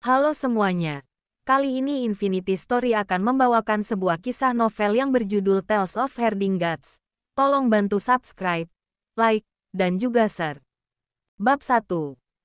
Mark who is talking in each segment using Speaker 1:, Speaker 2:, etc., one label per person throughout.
Speaker 1: Halo semuanya. Kali ini Infinity Story akan membawakan sebuah kisah novel yang berjudul Tales of Herding Gods. Tolong bantu subscribe, like, dan juga share. Bab 1.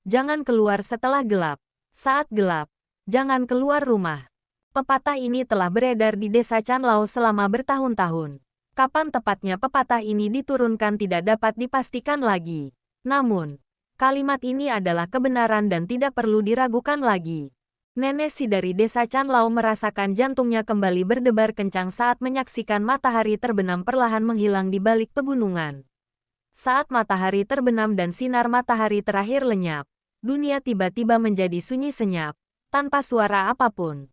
Speaker 1: Jangan keluar setelah gelap. Saat gelap, jangan keluar rumah. Pepatah ini telah beredar di desa Chanlao selama bertahun-tahun. Kapan tepatnya pepatah ini diturunkan tidak dapat dipastikan lagi. Namun, kalimat ini adalah kebenaran dan tidak perlu diragukan lagi. Nenek si dari desa Chanlao merasakan jantungnya kembali berdebar kencang saat menyaksikan matahari terbenam perlahan menghilang di balik pegunungan. Saat matahari terbenam dan sinar matahari terakhir lenyap, dunia tiba-tiba menjadi sunyi senyap, tanpa suara apapun.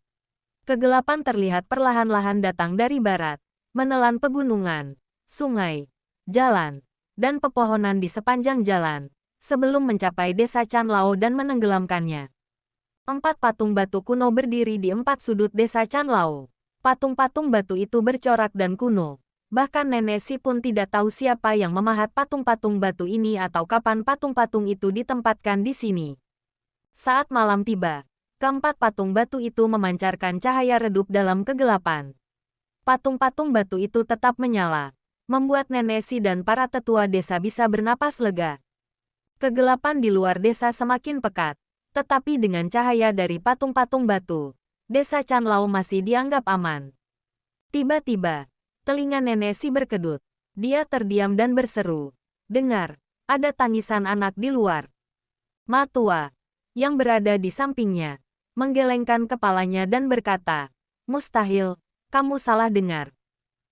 Speaker 1: Kegelapan terlihat perlahan-lahan datang dari barat, menelan pegunungan, sungai, jalan, dan pepohonan di sepanjang jalan, sebelum mencapai desa Chanlao dan menenggelamkannya. 4 patung batu kuno berdiri di 4 sudut desa Chanlao. Patung-patung batu itu bercorak dan kuno. Bahkan nenek si pun tidak tahu siapa yang memahat patung-patung batu ini atau kapan patung-patung itu ditempatkan di sini. Saat malam tiba, keempat patung batu itu memancarkan cahaya redup dalam kegelapan. Patung-patung batu itu tetap menyala, membuat nenek si dan para tetua desa bisa bernapas lega. Kegelapan di luar desa semakin pekat. Tetapi dengan cahaya dari patung-patung batu, desa Chanlao masih dianggap aman. Tiba-tiba, telinga nenek si berkedut. Dia terdiam dan berseru, "Dengar, ada tangisan anak di luar." Ma tua, yang berada di sampingnya, menggelengkan kepalanya dan berkata, "Mustahil, kamu salah dengar.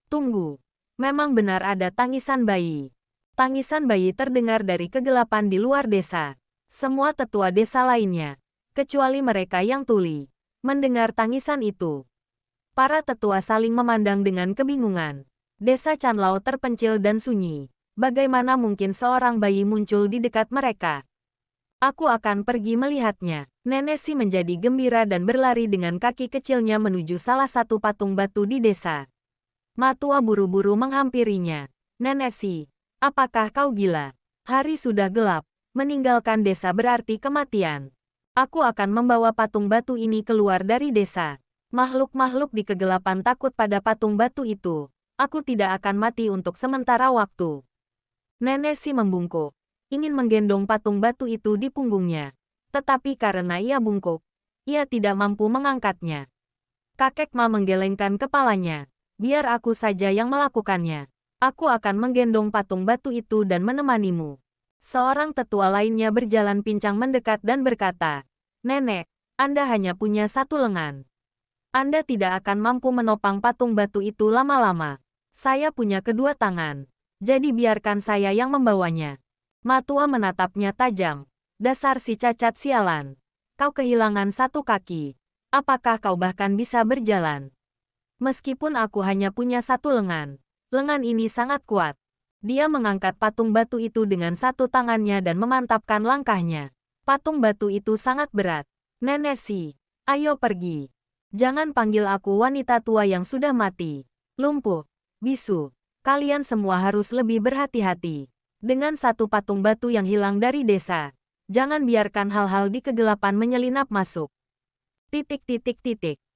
Speaker 1: Tunggu, memang benar ada tangisan bayi." Tangisan bayi terdengar dari kegelapan di luar desa. Semua tetua desa lainnya, kecuali mereka yang tuli, mendengar tangisan itu. Para tetua saling memandang dengan kebingungan. Desa Chanlao terpencil dan sunyi. Bagaimana mungkin seorang bayi muncul di dekat mereka? Aku akan pergi melihatnya. Nenek si menjadi gembira dan berlari dengan kaki kecilnya menuju salah satu patung batu di desa. Ma tua buru-buru menghampirinya. "Nenek si, apakah kau gila? Hari sudah gelap. Meninggalkan desa berarti kematian. Aku akan membawa patung batu ini keluar dari desa. Makhluk-makhluk di kegelapan takut pada patung batu itu. Aku tidak akan mati untuk sementara waktu." Nenek si membungkuk, ingin menggendong patung batu itu di punggungnya. Tetapi karena ia bungkuk, ia tidak mampu mengangkatnya. Kakek Ma menggelengkan kepalanya. "Biar aku saja yang melakukannya. Aku akan menggendong patung batu itu dan menemanimu." Seorang tetua lainnya berjalan pincang mendekat dan berkata, "Nenek, Anda hanya punya satu lengan. Anda tidak akan mampu menopang patung batu itu lama-lama. Saya punya kedua tangan, jadi biarkan saya yang membawanya." Ma tua menatapnya tajam. "Dasar si cacat sialan. Kau kehilangan satu kaki. Apakah kau bahkan bisa berjalan? Meskipun aku hanya punya satu lengan, lengan ini sangat kuat." Dia mengangkat patung batu itu dengan satu tangannya dan memantapkan langkahnya. Patung batu itu sangat berat. "Nenek si, ayo pergi. Jangan panggil aku wanita tua yang sudah mati. Lumpuh, bisu. Kalian semua harus lebih berhati-hati dengan satu patung batu yang hilang dari desa. Jangan biarkan hal-hal di kegelapan menyelinap masuk."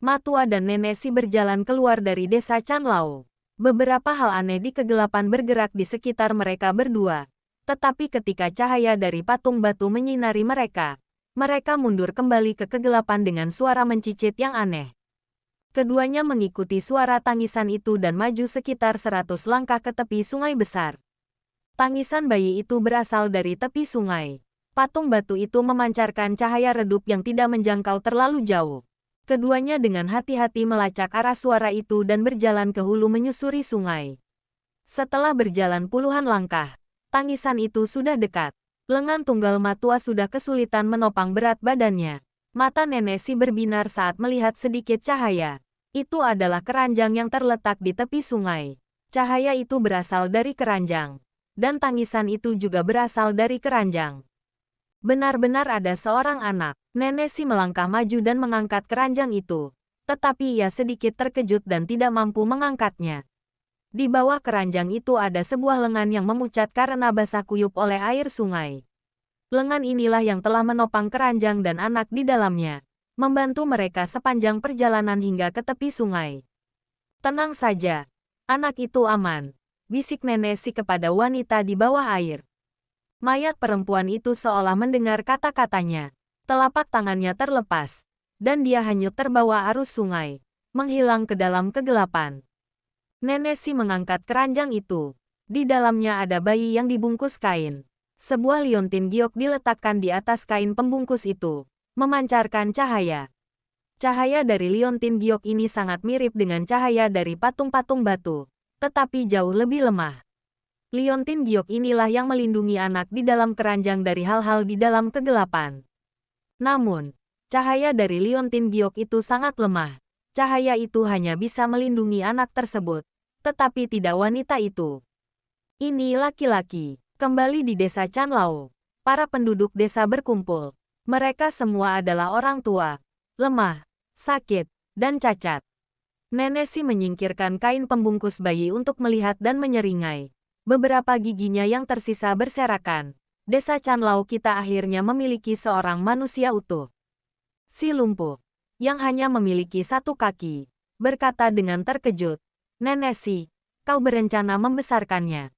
Speaker 1: Ma tua dan nenek si berjalan keluar dari desa Chanlao. Beberapa hal aneh di kegelapan bergerak di sekitar mereka berdua. Tetapi ketika cahaya dari patung batu menyinari mereka, mereka mundur kembali ke kegelapan dengan suara mencicit yang aneh. Keduanya mengikuti suara tangisan itu dan maju sekitar 100 langkah ke tepi sungai besar. Tangisan bayi itu berasal dari tepi sungai. Patung batu itu memancarkan cahaya redup yang tidak menjangkau terlalu jauh. Keduanya dengan hati-hati melacak arah suara itu dan berjalan ke hulu menyusuri sungai. Setelah berjalan puluhan langkah, tangisan itu sudah dekat. Lengan tunggal Ma tua sudah kesulitan menopang berat badannya. Mata nenek si berbinar saat melihat sedikit cahaya. Itu adalah keranjang yang terletak di tepi sungai. Cahaya itu berasal dari keranjang. Dan tangisan itu juga berasal dari keranjang. Benar-benar ada seorang anak. Nenek si melangkah maju dan mengangkat keranjang itu. Tetapi ia sedikit terkejut dan tidak mampu mengangkatnya. Di bawah keranjang itu ada sebuah lengan yang memucat karena basah kuyup oleh air sungai. Lengan inilah yang telah menopang keranjang dan anak di dalamnya. membantu mereka sepanjang perjalanan hingga ke tepi sungai. Tenang saja, anak itu aman, bisik Nenesi kepada wanita di bawah air. Mayat perempuan itu seolah mendengar kata-katanya. Telapak tangannya terlepas, dan dia hanyut terbawa arus sungai, menghilang ke dalam kegelapan. Nenesi mengangkat keranjang itu. Di dalamnya ada bayi yang dibungkus kain. Sebuah liontin giok diletakkan di atas kain pembungkus itu, memancarkan cahaya. Cahaya dari liontin giok ini sangat mirip dengan cahaya dari patung-patung batu, tetapi jauh lebih lemah. Liontin giok inilah yang melindungi anak di dalam keranjang dari hal-hal di dalam kegelapan. Namun, cahaya dari liontin giok itu sangat lemah. Cahaya itu hanya bisa melindungi anak tersebut, tetapi tidak wanita itu. Ini laki-laki. Kembali di desa Chanlao, para penduduk desa berkumpul. Mereka semua adalah orang tua, lemah, sakit, dan cacat. Nenesi menyingkirkan kain pembungkus bayi untuk melihat dan menyeringai. Beberapa giginya yang tersisa berserakan. Desa Chanlao kita akhirnya memiliki seorang manusia utuh. Si lumpuh, yang hanya memiliki satu kaki, berkata dengan terkejut, Nenesi, kau berencana membesarkannya.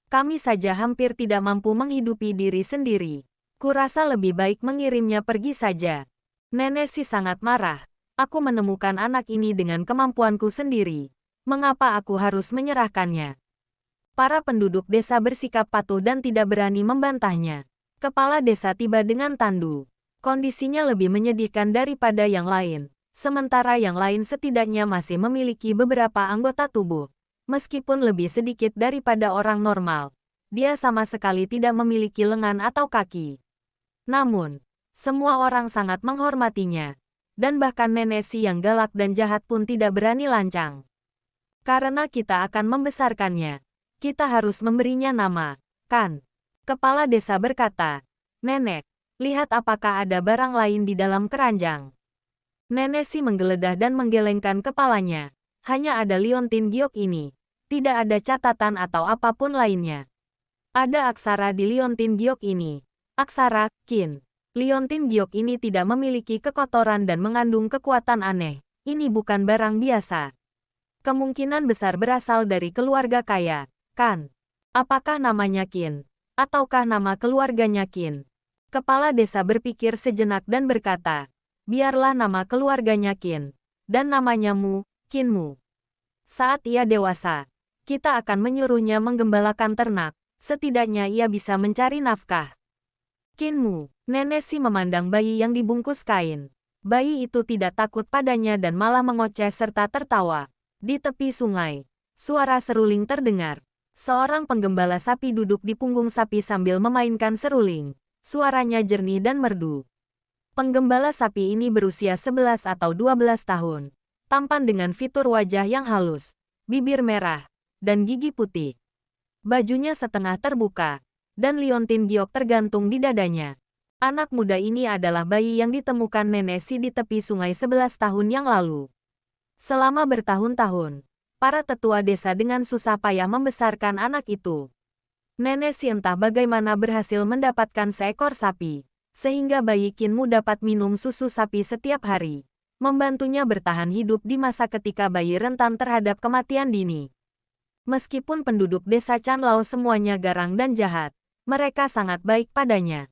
Speaker 1: Kami saja hampir tidak mampu menghidupi diri sendiri. Kurasa lebih baik mengirimnya pergi saja. Nenesi sangat marah. Aku menemukan anak ini dengan kemampuanku sendiri. Mengapa aku harus menyerahkannya? Para penduduk desa bersikap patuh dan tidak berani membantahnya. Kepala desa tiba dengan tandu. Kondisinya lebih menyedihkan daripada yang lain. Sementara yang lain setidaknya masih memiliki beberapa anggota tubuh. Meskipun lebih sedikit daripada orang normal, dia sama sekali tidak memiliki lengan atau kaki. Namun, semua orang sangat menghormatinya, dan bahkan Nenesi yang galak dan jahat pun tidak berani lancang. Karena kita akan membesarkannya, kita harus memberinya nama, kan? Kepala desa berkata, Nenek, lihat apakah ada barang lain di dalam keranjang. Nenesi menggeledah dan menggelengkan kepalanya. Hanya ada liontin giok ini. Tidak ada catatan atau apapun lainnya. Ada aksara di liontin giok ini. Aksara Qin. Liontin giok ini tidak memiliki kekotoran dan mengandung kekuatan aneh. Ini bukan barang biasa. Kemungkinan besar berasal dari keluarga kaya, kan? Apakah namanya Qin? Ataukah nama keluarganya Qin? Kepala desa berpikir sejenak dan berkata, biarlah nama keluarganya Qin. Dan namanya Mu, Qin Mu. Saat ia dewasa, kita akan menyuruhnya menggembalakan ternak, setidaknya ia bisa mencari nafkah. Qin Mu, Nenesi memandang bayi yang dibungkus kain. Bayi itu tidak takut padanya dan malah mengoceh serta tertawa. Di tepi sungai, suara seruling terdengar. Seorang penggembala sapi duduk di punggung sapi sambil memainkan seruling. Suaranya jernih dan merdu. Penggembala sapi ini berusia 11 atau 12 tahun. Tampan dengan fitur wajah yang halus, bibir merah, dan gigi putih. Bajunya setengah terbuka, dan liontin giok tergantung di dadanya. Anak muda ini adalah bayi yang ditemukan Nenesi di tepi sungai 11 tahun yang lalu. Selama bertahun-tahun, para tetua desa dengan susah payah membesarkan anak itu. Nenesi entah bagaimana berhasil mendapatkan seekor sapi, sehingga bayi Qin Mu dapat minum susu sapi setiap hari, membantunya bertahan hidup di masa ketika bayi rentan terhadap kematian dini. Meskipun penduduk desa Chanlao semuanya garang dan jahat, mereka sangat baik padanya.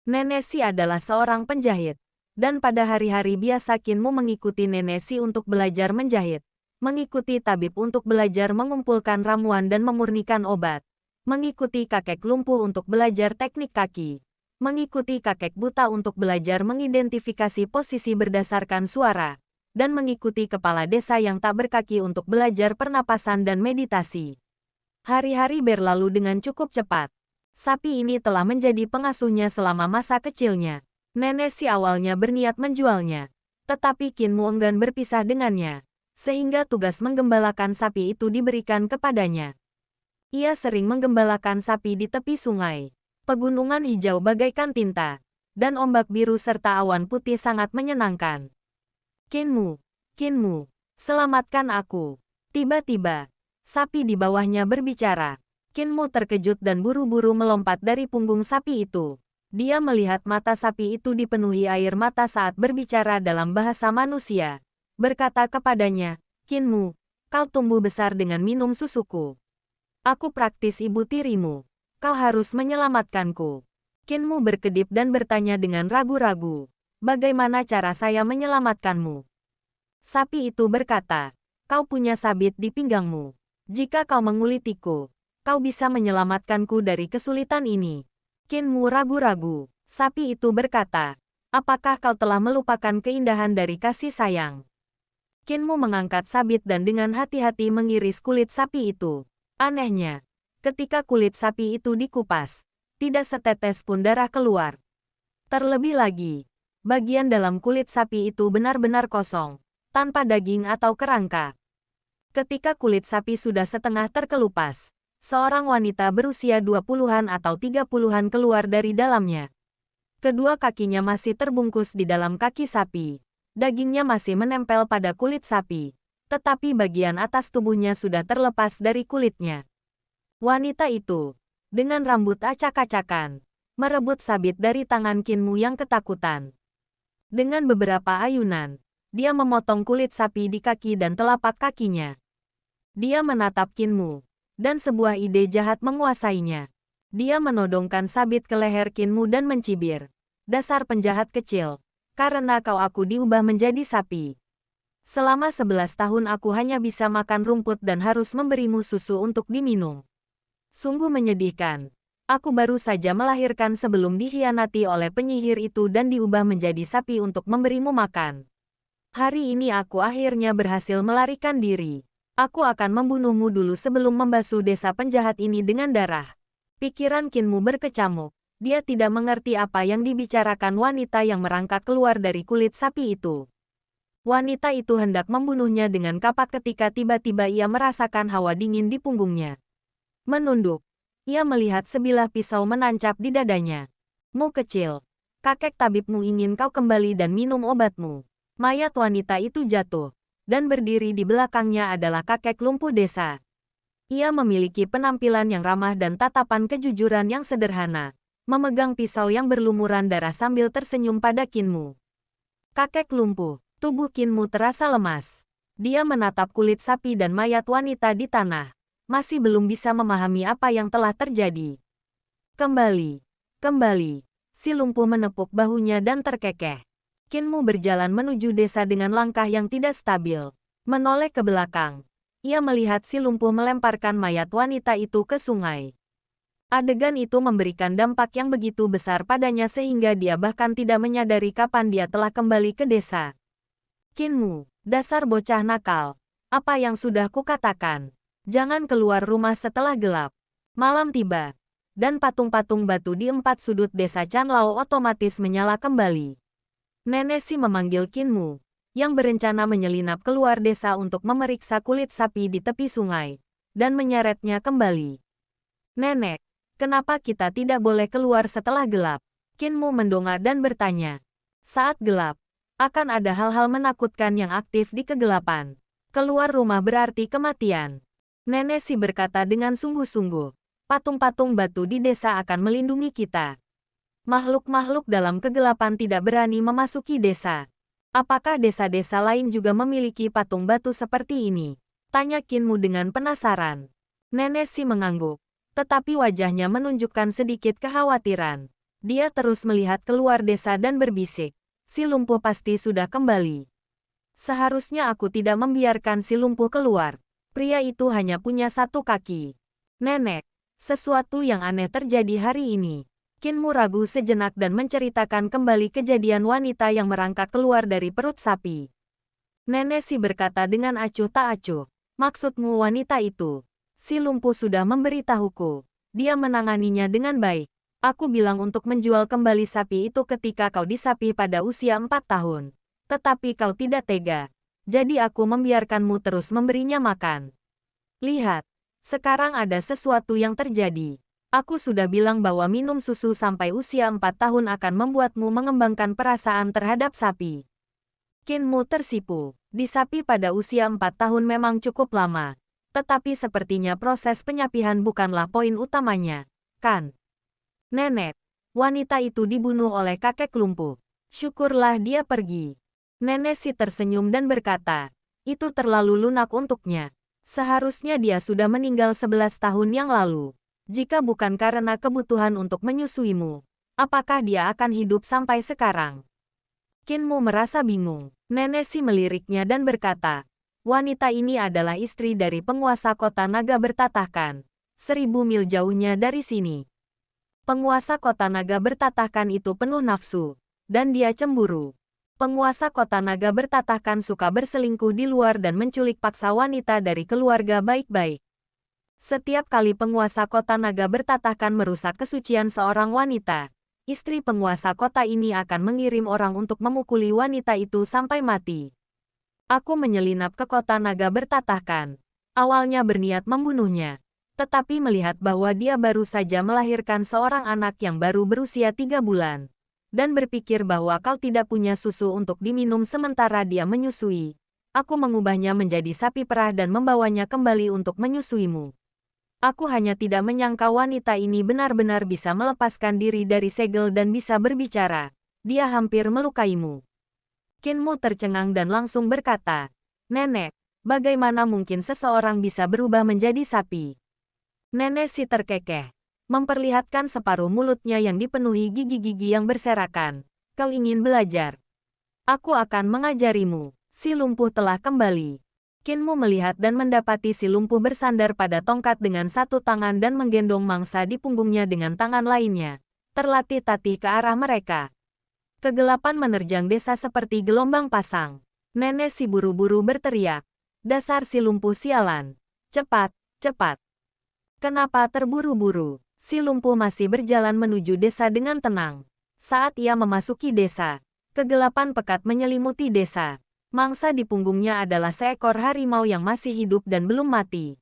Speaker 1: Nenesi adalah seorang penjahit, dan pada hari-hari biasa Qin Mu mengikuti Nenesi untuk belajar menjahit, mengikuti tabib untuk belajar mengumpulkan ramuan dan memurnikan obat, mengikuti kakek lumpuh untuk belajar teknik kaki, mengikuti kakek buta untuk belajar mengidentifikasi posisi berdasarkan suara, dan mengikuti kepala desa yang tak berkaki untuk belajar pernapasan dan meditasi. Hari-hari berlalu dengan cukup cepat. Sapi ini telah menjadi pengasuhnya selama masa kecilnya. Nenesi awalnya berniat menjualnya, tetapi Qin Mu enggan berpisah dengannya, sehingga tugas menggembalakan sapi itu diberikan kepadanya. Ia sering menggembalakan sapi di tepi sungai. Pegunungan hijau bagaikan tinta, dan ombak biru serta awan putih sangat menyenangkan. Qin Mu, selamatkan aku. Tiba-tiba, sapi di bawahnya berbicara. Qin Mu terkejut dan buru-buru melompat dari punggung sapi itu. Dia melihat mata sapi itu dipenuhi air mata saat berbicara dalam bahasa manusia. Berkata kepadanya, Qinmu, kau tumbuh besar dengan minum susuku. Aku praktis ibu tirimu. Kau harus menyelamatkanku. Qinmu berkedip dan bertanya dengan ragu-ragu. Bagaimana cara saya menyelamatkanmu? Sapi itu berkata, kau punya sabit di pinggangmu. Jika kau mengulitiku, kau bisa menyelamatkanku dari kesulitan ini. Qinmu ragu-ragu. Sapi itu berkata, apakah kau telah melupakan keindahan dari kasih sayang? Qinmu mengangkat sabit dan dengan hati-hati mengiris kulit sapi itu. Anehnya, ketika kulit sapi itu dikupas, tidak setetes pun darah keluar. Terlebih lagi, bagian dalam kulit sapi itu benar-benar kosong, tanpa daging atau kerangka. Ketika kulit sapi sudah setengah terkelupas, seorang wanita berusia 20-an atau 30-an keluar dari dalamnya. Kedua kakinya masih terbungkus di dalam kaki sapi. Dagingnya masih menempel pada kulit sapi, tetapi bagian atas tubuhnya sudah terlepas dari kulitnya. Wanita itu, dengan rambut acak-acakan, merebut sabit dari tangan Qinmu yang ketakutan. Dengan beberapa ayunan, dia memotong kulit sapi di kaki dan telapak kakinya. Dia menatap Qinmu, dan sebuah ide jahat menguasainya. Dia menodongkan sabit ke leher Qinmu dan mencibir. Dasar penjahat kecil, karena kau aku diubah menjadi sapi. Selama 11 tahun aku hanya bisa makan rumput dan harus memberimu susu untuk diminum. Sungguh menyedihkan. Aku baru saja melahirkan sebelum dikhianati oleh penyihir itu dan diubah menjadi sapi untuk memberimu makan. Hari ini aku akhirnya berhasil melarikan diri. Aku akan membunuhmu dulu sebelum membasuh desa penjahat ini dengan darah. Pikiran Qinmu berkecamuk. Dia tidak mengerti apa yang dibicarakan wanita yang merangkak keluar dari kulit sapi itu. Wanita itu hendak membunuhnya dengan kapak ketika tiba-tiba ia merasakan hawa dingin di punggungnya. Menunduk, ia melihat sebilah pisau menancap di dadanya. Mu kecil, kakek tabibmu ingin kau kembali dan minum obatmu. Mayat wanita itu jatuh. Dan berdiri di belakangnya adalah kakek lumpuh desa. Ia memiliki penampilan yang ramah dan tatapan kejujuran yang sederhana, memegang pisau yang berlumuran darah sambil tersenyum pada Qinmu. Kakek lumpuh, tubuh Qinmu terasa lemas. Dia menatap kulit sapi dan mayat wanita di tanah, masih belum bisa memahami apa yang telah terjadi. Kembali, kembali, si lumpuh menepuk bahunya dan terkekeh. Qinmu berjalan menuju desa dengan langkah yang tidak stabil. Menoleh ke belakang, ia melihat si lumpuh melemparkan mayat wanita itu ke sungai. Adegan itu memberikan dampak yang begitu besar padanya sehingga dia bahkan tidak menyadari kapan dia telah kembali ke desa. Qinmu, dasar bocah nakal. Apa yang sudah kukatakan? Jangan keluar rumah setelah gelap. Malam tiba, dan patung-patung batu di 4 sudut desa Chanlao otomatis menyala kembali. Nenek Si memanggil Qinmu, yang berencana menyelinap keluar desa untuk memeriksa kulit sapi di tepi sungai, dan menyeretnya kembali. Nenek, kenapa kita tidak boleh keluar setelah gelap? Qinmu mendongak dan bertanya. Saat gelap, akan ada hal-hal menakutkan yang aktif di kegelapan. Keluar rumah berarti kematian. Nenek Si berkata dengan sungguh-sungguh, patung-patung batu di desa akan melindungi kita. Makhluk-makhluk dalam kegelapan tidak berani memasuki desa. Apakah desa-desa lain juga memiliki patung batu seperti ini? Tanya Qinmu dengan penasaran. Nenek Si mengangguk, tetapi wajahnya menunjukkan sedikit kekhawatiran. Dia terus melihat keluar desa dan berbisik. Si lumpuh pasti sudah kembali. Seharusnya aku tidak membiarkan si lumpuh keluar. Pria itu hanya punya satu kaki. Nenek, sesuatu yang aneh terjadi hari ini. Qinmu ragu sejenak dan menceritakan kembali kejadian wanita yang merangkak keluar dari perut sapi. Nenek Si berkata dengan acuh tak acuh, maksudmu wanita itu? Si lumpuh sudah memberitahuku. Dia menanganinya dengan baik. Aku bilang untuk menjual kembali sapi itu ketika kau disapi pada usia 4 tahun. Tetapi kau tidak tega. Jadi aku membiarkanmu terus memberinya makan. Lihat, sekarang ada sesuatu yang terjadi. Aku sudah bilang bahwa minum susu sampai usia 4 tahun akan membuatmu mengembangkan perasaan terhadap sapi. Qinmu tersipu. Disapi pada usia 4 tahun memang cukup lama. Tetapi sepertinya proses penyapihan bukanlah poin utamanya, kan? Nenek, Wanita itu dibunuh oleh kakek lumpuh. Syukurlah dia pergi. Nenek Si tersenyum dan berkata, itu terlalu lunak untuknya. Seharusnya dia sudah meninggal 11 tahun yang lalu. Jika bukan karena kebutuhan untuk menyusuimu, apakah dia akan hidup sampai sekarang? Kinmu merasa bingung. Nenek Si meliriknya dan berkata, wanita ini adalah istri dari penguasa kota naga bertatahkan. 1000 mil jauhnya dari sini. Penguasa kota naga bertatahkan itu penuh nafsu, dan dia cemburu. Penguasa kota naga bertatahkan suka berselingkuh di luar dan menculik paksa wanita dari keluarga baik-baik. Setiap kali penguasa kota naga bertatahkan merusak kesucian seorang wanita, istri penguasa kota ini akan mengirim orang untuk memukuli wanita itu sampai mati. Aku menyelinap ke kota naga bertatahkan. Awalnya berniat membunuhnya. Tetapi melihat bahwa dia baru saja melahirkan seorang anak yang baru berusia 3 bulan, dan berpikir bahwa kau tidak punya susu untuk diminum sementara dia menyusui, aku mengubahnya menjadi sapi perah dan membawanya kembali untuk menyusuimu. Aku hanya tidak menyangka wanita ini benar-benar bisa melepaskan diri dari segel dan bisa berbicara. Dia hampir melukaimu. Kinmu tercengang dan langsung berkata, Nenek, bagaimana mungkin seseorang bisa berubah menjadi sapi? Nenek Si terkekeh, memperlihatkan separuh mulutnya yang dipenuhi gigi-gigi yang berserakan. Kau ingin belajar? Aku akan mengajarimu. Si lumpuh telah kembali. Kinmu melihat dan mendapati si lumpuh bersandar pada tongkat dengan satu tangan dan menggendong mangsa di punggungnya dengan tangan lainnya, terlatih-tatih ke arah mereka. Kegelapan menerjang desa seperti gelombang pasang. Nenek Si buru-buru berteriak, dasar si lumpuh sialan. Cepat, cepat. Kenapa terburu-buru? Si lumpuh masih berjalan menuju desa dengan tenang. Saat ia memasuki desa, kegelapan pekat menyelimuti desa. Mangsa di punggungnya adalah seekor harimau yang masih hidup dan belum mati.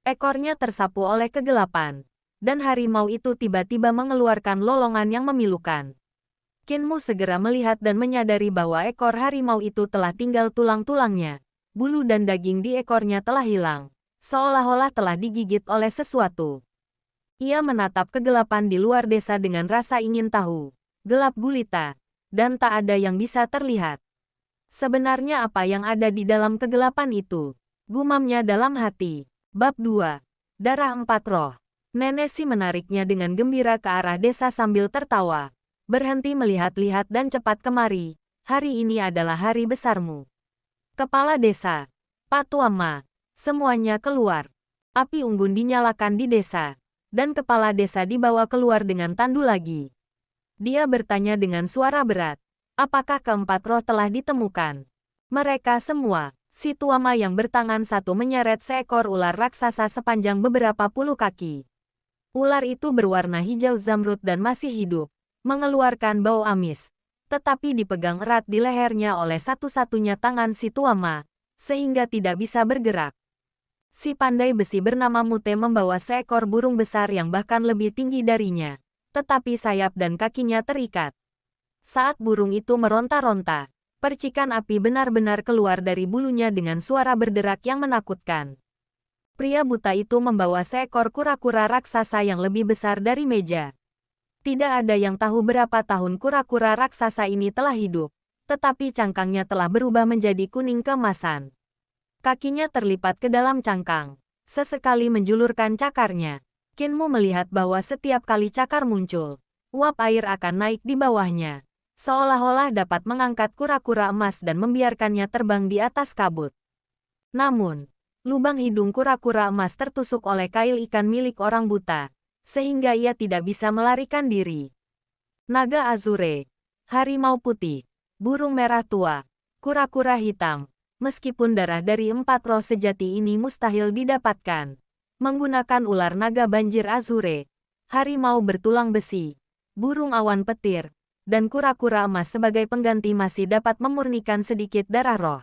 Speaker 1: Ekornya tersapu oleh kegelapan, dan harimau itu tiba-tiba mengeluarkan lolongan yang memilukan. Kinmu segera melihat dan menyadari bahwa ekor harimau itu telah tinggal tulang-tulangnya. Bulu dan daging di ekornya telah hilang, seolah-olah telah digigit oleh sesuatu. Ia menatap kegelapan di luar desa dengan rasa ingin tahu. Gelap gulita, dan tak ada yang bisa terlihat. Sebenarnya apa yang ada di dalam kegelapan itu? Gumamnya dalam hati. Bab 2. Darah 4 Roh. Nenek Si menariknya dengan gembira ke arah desa sambil tertawa. Berhenti melihat-lihat dan cepat kemari. Hari ini adalah hari besarmu. Kepala desa, Patuama, semuanya keluar. Api unggun dinyalakan di desa, dan kepala desa dibawa keluar dengan tandu lagi. Dia bertanya dengan suara berat, apakah keempat roh telah ditemukan? Mereka semua. Si Tuama yang bertangan satu menyeret seekor ular raksasa sepanjang beberapa puluh kaki. Ular itu berwarna hijau zamrud dan masih hidup, mengeluarkan bau amis, tetapi dipegang erat di lehernya oleh satu-satunya tangan si Tuama, sehingga tidak bisa bergerak. Si pandai besi bernama Mute membawa seekor burung besar yang bahkan lebih tinggi darinya, tetapi sayap dan kakinya terikat. Saat burung itu meronta-ronta, percikan api benar-benar keluar dari bulunya dengan suara berderak yang menakutkan. Pria buta itu membawa seekor kura-kura raksasa yang lebih besar dari meja. Tidak ada yang tahu berapa tahun kura-kura raksasa ini telah hidup, tetapi cangkangnya telah berubah menjadi kuning keemasan. Kakinya terlipat ke dalam cangkang, sesekali menjulurkan cakarnya. Kinmu melihat bahwa setiap kali cakar muncul, uap air akan naik di bawahnya, seolah-olah dapat mengangkat kura-kura emas dan membiarkannya terbang di atas kabut. Namun, lubang hidung kura-kura emas tertusuk oleh kail ikan milik orang buta, sehingga ia tidak bisa melarikan diri. Naga Azure, harimau putih, burung merah tua, kura-kura hitam, meskipun darah dari empat roh sejati ini mustahil didapatkan. Menggunakan ular naga banjir Azure, harimau bertulang besi, burung awan petir, dan kura-kura emas sebagai pengganti masih dapat memurnikan sedikit darah roh.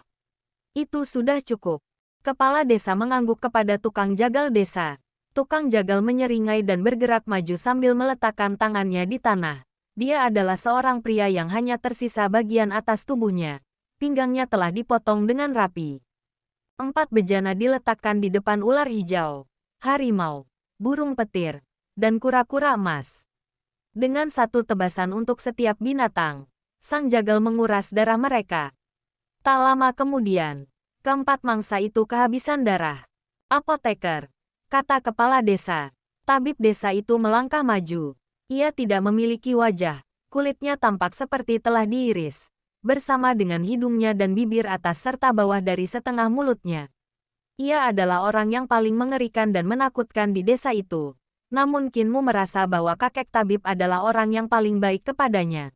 Speaker 1: Itu sudah cukup. Kepala desa mengangguk kepada tukang jagal desa. Tukang jagal menyeringai dan bergerak maju sambil meletakkan tangannya di tanah. Dia adalah seorang pria yang hanya tersisa bagian atas tubuhnya. Pinggangnya telah dipotong dengan rapi. 4 bejana diletakkan di depan ular hijau, harimau, burung petir, dan kura-kura emas. Dengan satu tebasan untuk setiap binatang, sang jagal menguras darah mereka. Tak lama kemudian, keempat mangsa itu kehabisan darah. Apoteker, kata kepala desa. Tabib desa itu melangkah maju. Ia tidak memiliki wajah, kulitnya tampak seperti telah diiris, bersama dengan hidungnya dan bibir atas serta bawah dari setengah mulutnya. Ia adalah orang yang paling mengerikan dan menakutkan di desa itu. Namun Kinmu merasa bahwa kakek tabib adalah orang yang paling baik kepadanya.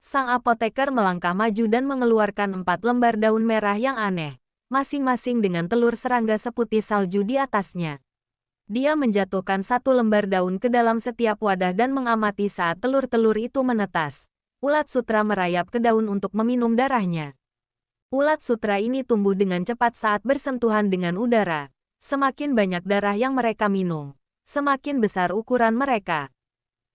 Speaker 1: Sang apoteker melangkah maju dan mengeluarkan 4 lembar daun merah yang aneh, masing-masing dengan telur serangga seputih salju di atasnya. Dia menjatuhkan 1 lembar daun ke dalam setiap wadah dan mengamati saat telur-telur itu menetas. Ulat sutra merayap ke daun untuk meminum darahnya. Ulat sutra ini tumbuh dengan cepat saat bersentuhan dengan udara. Semakin banyak darah yang mereka minum, semakin besar ukuran mereka.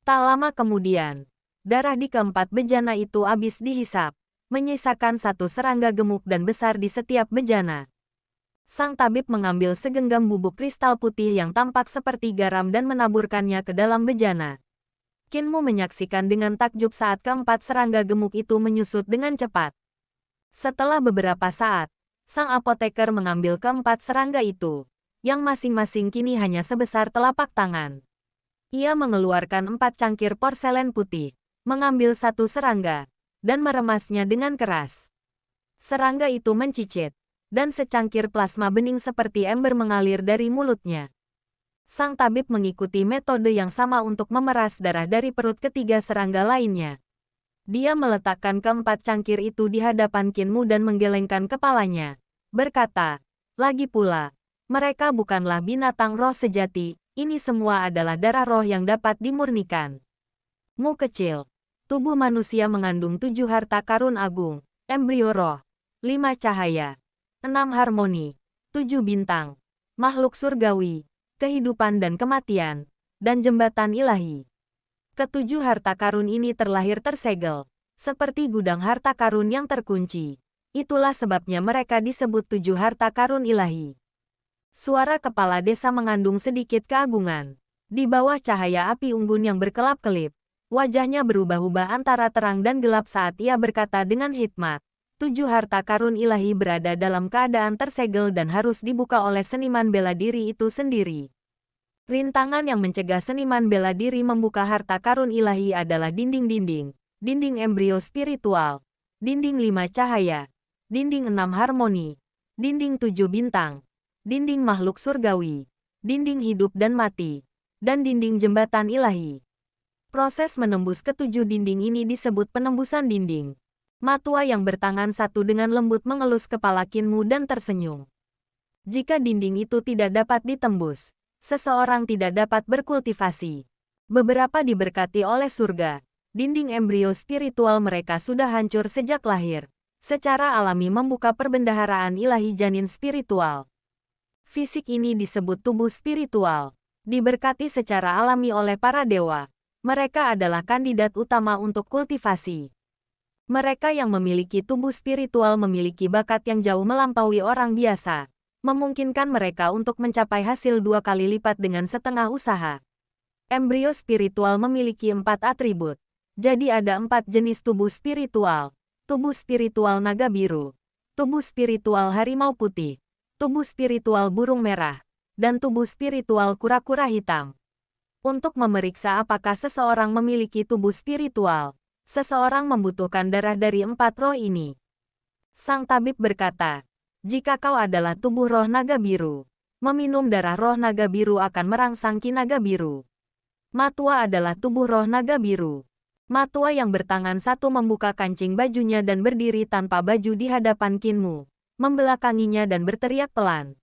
Speaker 1: Tak lama kemudian, darah di keempat bejana itu habis dihisap, menyisakan 1 serangga gemuk dan besar di setiap bejana. Sang tabib mengambil segenggam bubuk kristal putih yang tampak seperti garam dan menaburkannya ke dalam bejana. Kinmu menyaksikan dengan takjub saat keempat serangga gemuk itu menyusut dengan cepat. Setelah beberapa saat, sang apoteker mengambil keempat serangga itu, yang masing-masing kini hanya sebesar telapak tangan. Ia mengeluarkan 4 cangkir porselen putih, mengambil 1 serangga, dan meremasnya dengan keras. Serangga itu mencicit, dan secangkir plasma bening seperti ember mengalir dari mulutnya. Sang tabib mengikuti metode yang sama untuk memeras darah dari perut ketiga serangga lainnya. Dia meletakkan keempat cangkir itu di hadapan Kinmu dan menggelengkan kepalanya, berkata, "Lagi pula, mereka bukanlah binatang roh sejati, ini semua adalah darah roh yang dapat dimurnikan." Mu kecil, tubuh manusia mengandung 7 harta karun agung, embrio roh, 5 cahaya, 6 harmoni, 7 bintang, makhluk surgawi, kehidupan dan kematian, dan jembatan ilahi. Ketujuh harta karun ini terlahir tersegel, seperti gudang harta karun yang terkunci. Itulah sebabnya mereka disebut 7 harta karun ilahi. Suara kepala desa mengandung sedikit keagungan. Di bawah cahaya api unggun yang berkelap-kelip, wajahnya berubah-ubah antara terang dan gelap saat ia berkata dengan hikmat. 7 harta karun ilahi berada dalam keadaan tersegel dan harus dibuka oleh seniman bela diri itu sendiri. Rintangan yang mencegah seniman bela diri membuka harta karun ilahi adalah dinding-dinding, dinding embrio spiritual, dinding 5 cahaya, dinding 6 harmoni, dinding 7 bintang, dinding makhluk surgawi, dinding hidup dan mati, dan dinding jembatan ilahi. Proses menembus ketujuh dinding ini disebut penembusan dinding. Matua yang bertangan satu dengan lembut mengelus kepala Kinmu dan tersenyum. Jika dinding itu tidak dapat ditembus, seseorang tidak dapat berkultivasi. Beberapa diberkati oleh surga. Dinding embrio spiritual mereka sudah hancur sejak lahir. Secara alami membuka perbendaharaan ilahi janin spiritual. Fisik ini disebut tubuh spiritual. Diberkati secara alami oleh para dewa. Mereka adalah kandidat utama untuk kultivasi. Mereka yang memiliki tubuh spiritual memiliki bakat yang jauh melampaui orang biasa, memungkinkan mereka untuk mencapai hasil 2 kali lipat dengan setengah usaha. Embrio spiritual memiliki 4 atribut. Jadi ada 4 jenis tubuh spiritual. Tubuh spiritual naga biru, tubuh spiritual harimau putih, tubuh spiritual burung merah, dan tubuh spiritual kura-kura hitam. Untuk memeriksa apakah seseorang memiliki tubuh spiritual, seseorang membutuhkan darah dari 4 roh ini. Sang tabib berkata, jika kau adalah tubuh roh naga biru, meminum darah roh naga biru akan merangsang ki naga biru. Matua adalah tubuh roh naga biru. Matua yang bertangan satu membuka kancing bajunya dan berdiri tanpa baju di hadapan Kinmu, membelakanginya dan berteriak pelan.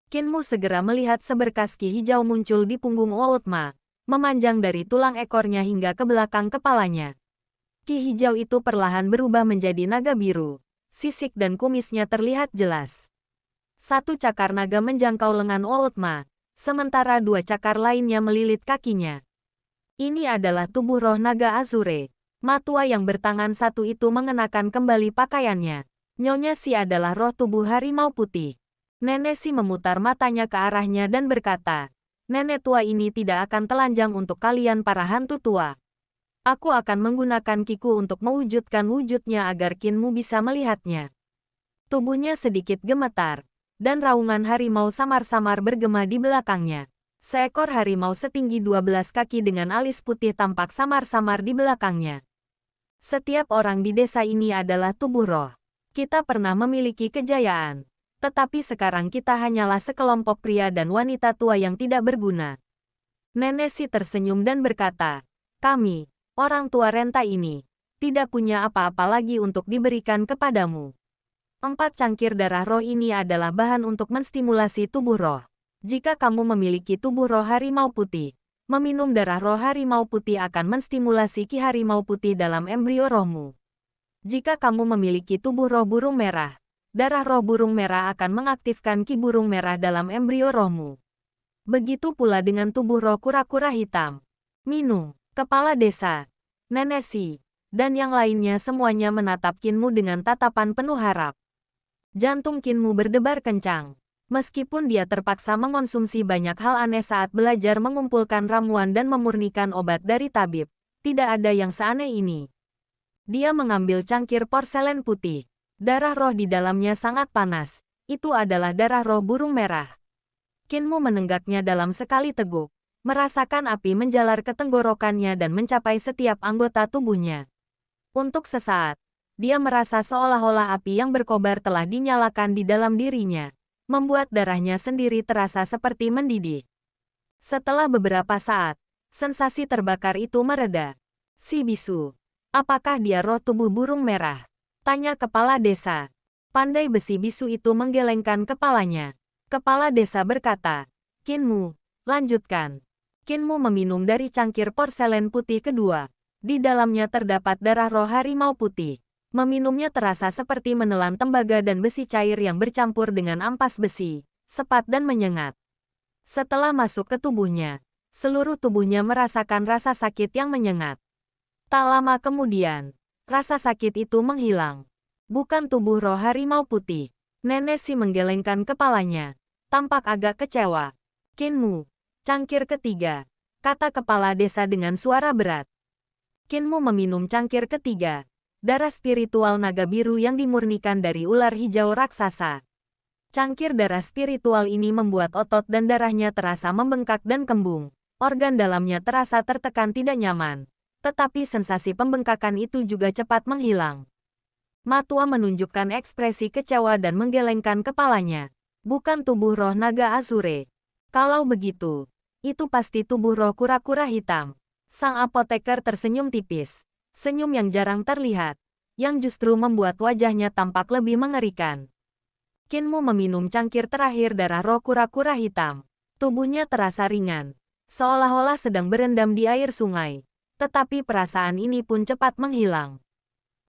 Speaker 1: Kinmu segera melihat seberkas ki hijau muncul di punggung Woutma, memanjang dari tulang ekornya hingga ke belakang kepalanya. Ki hijau itu perlahan berubah menjadi naga biru. Sisik dan kumisnya terlihat jelas. 1 cakar naga menjangkau lengan Woutma, sementara 2 cakar lainnya melilit kakinya. Ini adalah tubuh roh naga Azure. Matua yang bertangan satu itu mengenakan kembali pakaiannya. Nyonya Si adalah roh tubuh harimau putih. Nenek Si memutar matanya ke arahnya dan berkata, nenek tua ini tidak akan telanjang untuk kalian para hantu tua. Aku akan menggunakan kiku untuk mewujudkan wujudnya agar Qinmu bisa melihatnya. Tubuhnya sedikit gemetar, dan raungan harimau samar-samar bergema di belakangnya. Seekor harimau setinggi 12 kaki dengan alis putih tampak samar-samar di belakangnya. Setiap orang di desa ini adalah tubuh roh. Kita pernah memiliki kejayaan. Tetapi sekarang kita hanyalah sekelompok pria dan wanita tua yang tidak berguna. Nenek Si tersenyum dan berkata, kami, orang tua renta ini, tidak punya apa-apa lagi untuk diberikan kepadamu. 4 cangkir darah roh ini adalah bahan untuk menstimulasi tubuh roh. Jika kamu memiliki tubuh roh harimau putih, meminum darah roh harimau putih akan menstimulasi ki harimau putih dalam embrio rohmu. Jika kamu memiliki tubuh roh burung merah, darah roh burung merah akan mengaktifkan ki burung merah dalam embrio rohmu. Begitu pula dengan tubuh roh kura-kura hitam. Minung, kepala desa, Nenek Si, dan yang lainnya semuanya menatap Qinmu dengan tatapan penuh harap. Jantung Qinmu berdebar kencang. Meskipun dia terpaksa mengonsumsi banyak hal aneh saat belajar mengumpulkan ramuan dan memurnikan obat dari tabib, tidak ada yang seaneh ini. Dia mengambil cangkir porselen putih. Darah roh di dalamnya sangat panas. Itu adalah darah roh burung merah. Qinmu menenggaknya dalam sekali teguk, merasakan api menjalar ke tenggorokannya dan mencapai setiap anggota tubuhnya. Untuk sesaat, dia merasa seolah-olah api yang berkobar telah dinyalakan di dalam dirinya, membuat darahnya sendiri terasa seperti mendidih. Setelah beberapa saat, sensasi terbakar itu mereda. Si bisu, apakah dia roh tubuh burung merah? Tanya kepala desa. Pandai besi bisu itu menggelengkan kepalanya. Kepala desa berkata, Qinmu, lanjutkan. Qinmu meminum dari cangkir porselen putih kedua. Di dalamnya terdapat darah roh harimau putih. Meminumnya terasa seperti menelan tembaga dan besi cair yang bercampur dengan ampas besi, sepat dan menyengat. Setelah masuk ke tubuhnya, seluruh tubuhnya merasakan rasa sakit yang menyengat. Tak lama kemudian, rasa sakit itu menghilang. Bukan tubuh roh harimau putih. Nenek Si menggelengkan kepalanya, tampak agak kecewa. Qinmu, cangkir ketiga, kata kepala desa dengan suara berat. Qinmu meminum cangkir ketiga, darah spiritual naga biru yang dimurnikan dari ular hijau raksasa. Cangkir darah spiritual ini membuat otot dan darahnya terasa membengkak dan kembung. Organ dalamnya terasa tertekan tidak nyaman. Tetapi sensasi pembengkakan itu juga cepat menghilang. Matua menunjukkan ekspresi kecewa dan menggelengkan kepalanya. Bukan tubuh roh naga Azure. Kalau begitu, itu pasti tubuh roh kura-kura hitam. Sang apoteker tersenyum tipis. Senyum yang jarang terlihat, yang justru membuat wajahnya tampak lebih mengerikan. Qinmu meminum cangkir terakhir darah roh kura-kura hitam. Tubuhnya terasa ringan, seolah-olah sedang berendam di air sungai. Tetapi perasaan ini pun cepat menghilang.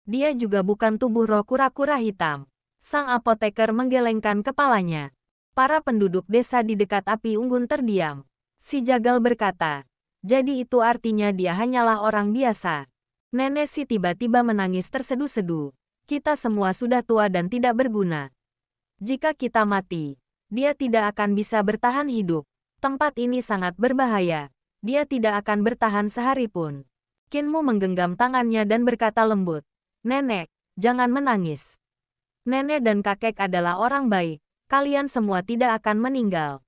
Speaker 1: Dia juga bukan tubuh roh kura-kura hitam. Sang apoteker menggelengkan kepalanya. Para penduduk desa di dekat api unggun terdiam. Si jagal berkata, jadi itu artinya dia hanyalah orang biasa. Nenek Si tiba-tiba menangis terseduh-seduh. Kita semua sudah tua dan tidak berguna. Jika kita mati, dia tidak akan bisa bertahan hidup. Tempat ini sangat berbahaya. Dia tidak akan bertahan sehari pun. Qinmu menggenggam tangannya dan berkata lembut, Nenek, jangan menangis. Nenek dan kakek adalah orang baik. Kalian semua tidak akan meninggal.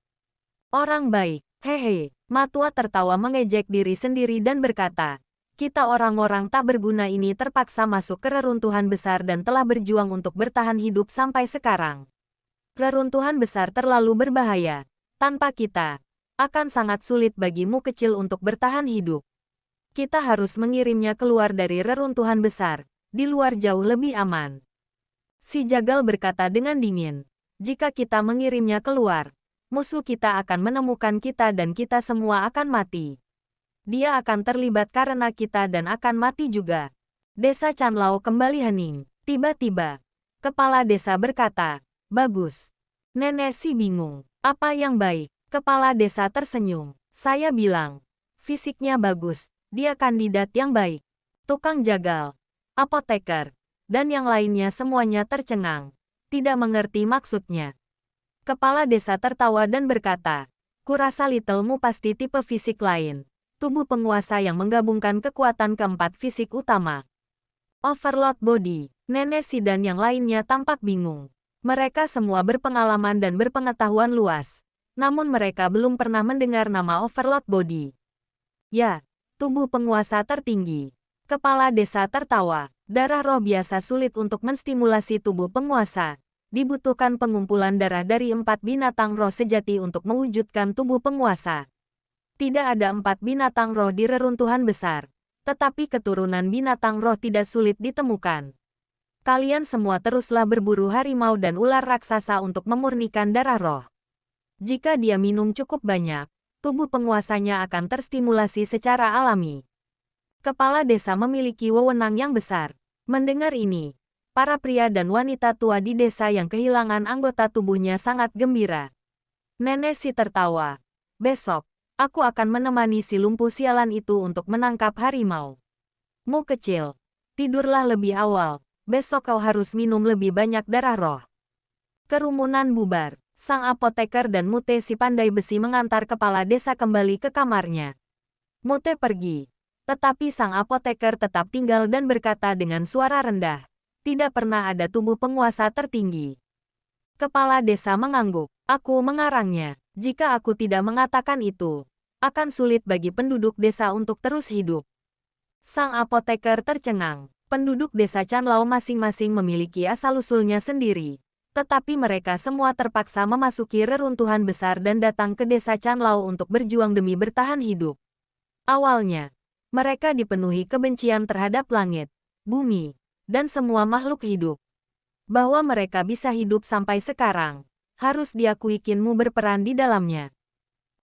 Speaker 1: Orang baik, hehe. Matua tertawa mengejek diri sendiri dan berkata, kita orang-orang tak berguna ini terpaksa masuk ke reruntuhan besar dan telah berjuang untuk bertahan hidup sampai sekarang. Reruntuhan besar terlalu berbahaya. Tanpa kita, akan sangat sulit bagimu kecil untuk bertahan hidup. Kita harus mengirimnya keluar dari reruntuhan besar. Di luar jauh lebih aman. Si jagal berkata dengan dingin, jika kita mengirimnya keluar, musuh kita akan menemukan kita dan kita semua akan mati. Dia akan terlibat karena kita dan akan mati juga. Desa Chanlao kembali hening. Tiba-tiba, kepala desa berkata, bagus. Nenek Si bingung. Apa yang baik? Kepala desa tersenyum. Saya bilang, fisiknya bagus, dia kandidat yang baik. Tukang jagal, apoteker, dan yang lainnya semuanya tercengang. Tidak mengerti maksudnya. Kepala desa tertawa dan berkata, kurasa Littlemu pasti tipe fisik lain. tubuh penguasa yang menggabungkan kekuatan keempat fisik utama. Overlord Body, Nenek Si dan yang lainnya tampak bingung. Mereka semua berpengalaman dan berpengetahuan luas, namun mereka belum pernah mendengar nama Overlord Body. Ya, tubuh penguasa tertinggi. Kepala desa tertawa. Darah roh biasa sulit untuk menstimulasi tubuh penguasa. Dibutuhkan pengumpulan darah dari 4 binatang roh sejati untuk mewujudkan tubuh penguasa. Tidak ada 4 binatang roh di reruntuhan besar, tetapi keturunan binatang roh tidak sulit ditemukan. Kalian semua teruslah berburu harimau dan ular raksasa untuk memurnikan darah roh. Jika dia minum cukup banyak, tubuh penguasanya akan terstimulasi secara alami. Kepala desa memiliki wewenang yang besar. Mendengar ini, para pria dan wanita tua di desa yang kehilangan anggota tubuhnya sangat gembira. Nenek Si tertawa. Besok, aku akan menemani si lumpuh sialan itu untuk menangkap harimau. Mu kecil, tidurlah lebih awal. Besok kau harus minum lebih banyak darah roh. Kerumunan bubar. Sang apoteker dan Mute si pandai besi mengantar kepala desa kembali ke kamarnya. Mute pergi. Tetapi sang apoteker tetap tinggal dan berkata dengan suara rendah, "Tidak pernah ada tubuh penguasa tertinggi." Kepala desa mengangguk. Aku mengarangnya. Jika aku tidak mengatakan itu, akan sulit bagi penduduk desa untuk terus hidup. Sang apoteker tercengang. Penduduk desa Chanlao masing-masing memiliki asal-usulnya sendiri. Tetapi mereka semua terpaksa memasuki reruntuhan besar dan datang ke desa Chanlao untuk berjuang demi bertahan hidup. Awalnya, mereka dipenuhi kebencian terhadap langit, bumi, dan semua makhluk hidup. Bahwa mereka bisa hidup sampai sekarang, harus diakui Qin Mu berperan di dalamnya.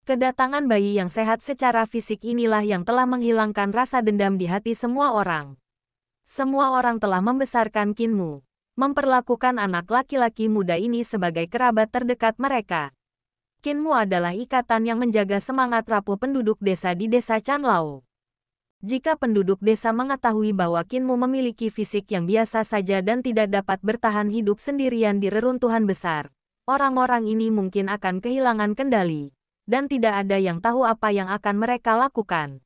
Speaker 1: Kedatangan bayi yang sehat secara fisik inilah yang telah menghilangkan rasa dendam di hati semua orang. Semua orang telah membesarkan Qin Mu, memperlakukan anak laki-laki muda ini sebagai kerabat terdekat mereka. Qin Mu adalah ikatan yang menjaga semangat rapuh penduduk desa di desa Chanlao. Jika penduduk desa mengetahui bahwa Qin Mu memiliki fisik yang biasa saja dan tidak dapat bertahan hidup sendirian di reruntuhan besar, orang-orang ini mungkin akan kehilangan kendali, dan tidak ada yang tahu apa yang akan mereka lakukan.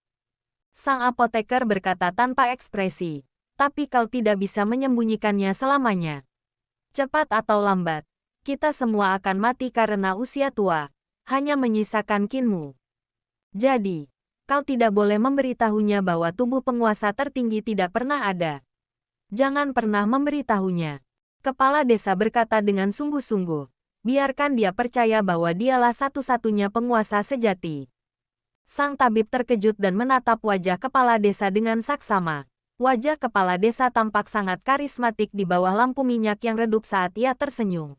Speaker 1: Sang apoteker berkata tanpa ekspresi, "Tapi kau tidak bisa menyembunyikannya selamanya. Cepat atau lambat, kita semua akan mati karena usia tua, hanya menyisakan Qin Mu. Jadi, kau tidak boleh memberitahunya bahwa tubuh penguasa tertinggi tidak pernah ada. Jangan pernah memberitahunya." Kepala desa berkata dengan sungguh-sungguh, "Biarkan dia percaya bahwa dialah satu-satunya penguasa sejati." Sang tabib terkejut dan menatap wajah kepala desa dengan saksama. Wajah kepala desa tampak sangat karismatik di bawah lampu minyak yang redup saat ia tersenyum.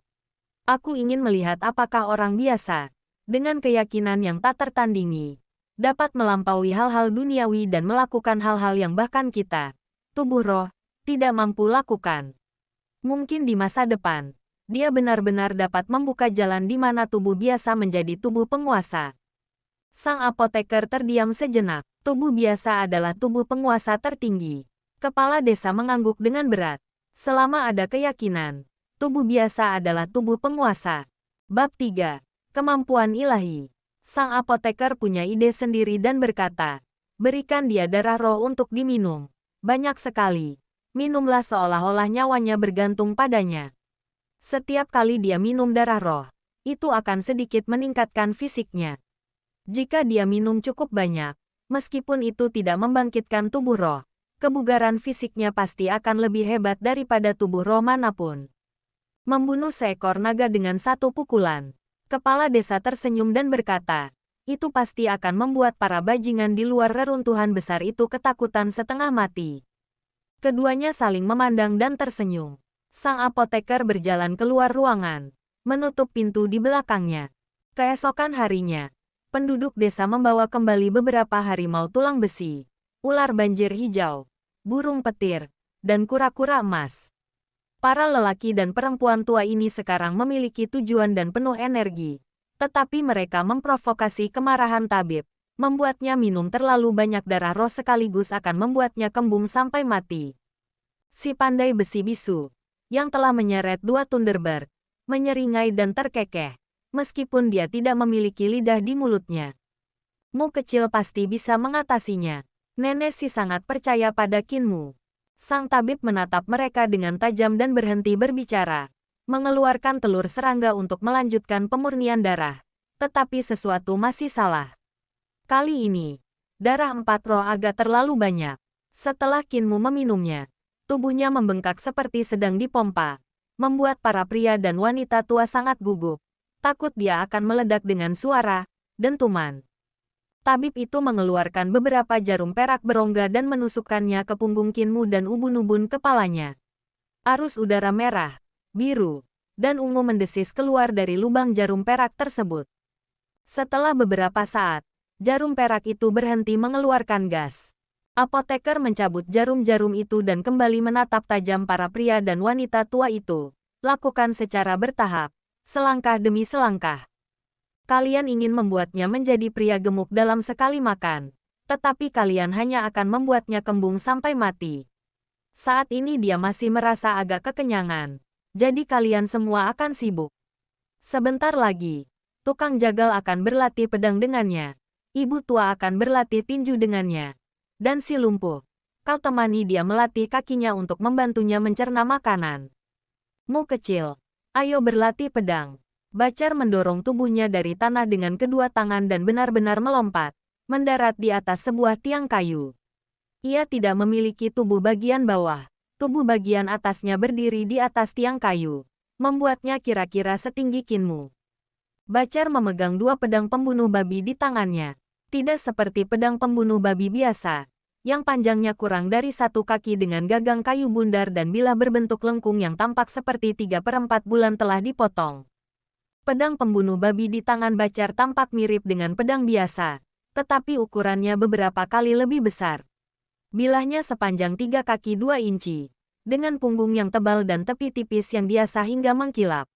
Speaker 1: "Aku ingin melihat apakah orang biasa, dengan keyakinan yang tak tertandingi, dapat melampaui hal-hal duniawi dan melakukan hal-hal yang bahkan kita, tubuh roh, tidak mampu lakukan. Mungkin di masa depan, dia benar-benar dapat membuka jalan di mana tubuh biasa menjadi tubuh penguasa." Sang apoteker terdiam sejenak. Tubuh biasa adalah tubuh penguasa tertinggi. Kepala desa mengangguk dengan berat. Selama ada keyakinan, tubuh biasa adalah tubuh penguasa. Bab 3. Kemampuan ilahi. Sang apoteker punya ide sendiri dan berkata, "Berikan dia darah roh untuk diminum. Banyak sekali. Minumlah seolah-olah nyawanya bergantung padanya. Setiap kali dia minum darah roh, itu akan sedikit meningkatkan fisiknya. Jika dia minum cukup banyak, meskipun itu tidak membangkitkan tubuh roh, kebugaran fisiknya pasti akan lebih hebat daripada tubuh roh manapun." Membunuh seekor naga dengan satu pukulan. Kepala desa tersenyum dan berkata, "Itu pasti akan membuat para bajingan di luar reruntuhan besar itu ketakutan setengah mati." Keduanya saling memandang dan tersenyum. Sang apoteker berjalan keluar ruangan, menutup pintu di belakangnya. Keesokan harinya, penduduk desa membawa kembali beberapa harimau tulang besi, ular banjir hijau, burung petir, dan kura-kura emas. Para lelaki dan perempuan tua ini sekarang memiliki tujuan dan penuh energi, tetapi mereka memprovokasi kemarahan tabib, membuatnya minum terlalu banyak darah roh sekaligus akan membuatnya kembung sampai mati. Si pandai besi bisu, yang telah menyeret 2 Thunderbird, menyeringai dan terkekeh, meskipun dia tidak memiliki lidah di mulutnya. Mu kecil pasti bisa mengatasinya. Nenek si sangat percaya pada Kinmu. Sang tabib menatap mereka dengan tajam dan berhenti berbicara. Mengeluarkan telur serangga untuk melanjutkan pemurnian darah. Tetapi sesuatu masih salah. Kali ini, darah 4 roh agak terlalu banyak. Setelah Kinmu meminumnya, tubuhnya membengkak seperti sedang dipompa. Membuat para pria dan wanita tua sangat gugup. Takut dia akan meledak dengan suara dentuman. Tabib itu mengeluarkan beberapa jarum perak berongga dan menusukkannya ke punggung Kinmu dan ubun-ubun kepalanya. Arus udara merah, biru, dan ungu mendesis keluar dari lubang jarum perak tersebut. Setelah beberapa saat, jarum perak itu berhenti mengeluarkan gas. Apoteker mencabut jarum-jarum itu dan kembali menatap tajam para pria dan wanita tua itu. Lakukan secara bertahap, selangkah demi selangkah. Kalian ingin membuatnya menjadi pria gemuk dalam sekali makan, tetapi kalian hanya akan membuatnya kembung sampai mati. Saat ini dia masih merasa agak kekenyangan, jadi kalian semua akan sibuk. Sebentar lagi, tukang jagal akan berlatih pedang dengannya, ibu tua akan berlatih tinju dengannya, dan si lumpuh, kau temani dia melatih kakinya untuk membantunya mencerna makanan. Mu kecil, ayo berlatih pedang. Bacar mendorong tubuhnya dari tanah dengan kedua tangan dan benar-benar melompat, mendarat di atas sebuah tiang kayu. Ia tidak memiliki tubuh bagian bawah. Tubuh bagian atasnya berdiri di atas tiang kayu, membuatnya kira-kira setinggi Kinmu. Bacar memegang 2 pedang pembunuh babi di tangannya. Tidak seperti pedang pembunuh babi biasa, yang panjangnya kurang dari 1 kaki dengan gagang kayu bundar dan bilah berbentuk lengkung yang tampak seperti 3/4 bulan telah dipotong. Pedang pembunuh babi di tangan Bacar tampak mirip dengan pedang biasa, tetapi ukurannya beberapa kali lebih besar. Bilahnya sepanjang 3 kaki 2 inci, dengan punggung yang tebal dan tepi tipis yang biasa hingga mengkilap.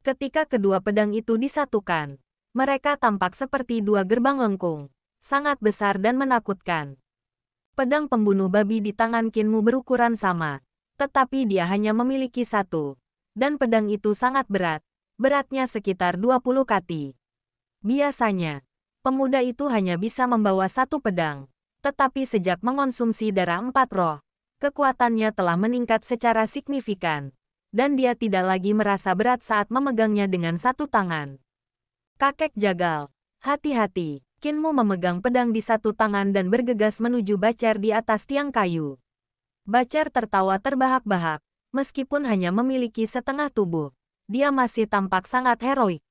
Speaker 1: Ketika kedua pedang itu disatukan, mereka tampak seperti 2 gerbang lengkung, sangat besar dan menakutkan. Pedang pembunuh babi di tangan Kinmu berukuran sama, tetapi dia hanya memiliki 1, dan pedang itu sangat berat. Beratnya sekitar 20 kati. Biasanya, pemuda itu hanya bisa membawa 1 pedang. Tetapi sejak mengonsumsi darah 4 roh, kekuatannya telah meningkat secara signifikan. Dan dia tidak lagi merasa berat saat memegangnya dengan 1 tangan. Kakek jagal, hati-hati. Kinmu memegang pedang di 1 tangan dan bergegas menuju Bacar di atas tiang kayu. Bacar tertawa terbahak-bahak, meskipun hanya memiliki setengah tubuh. Dia masih tampak sangat heroik.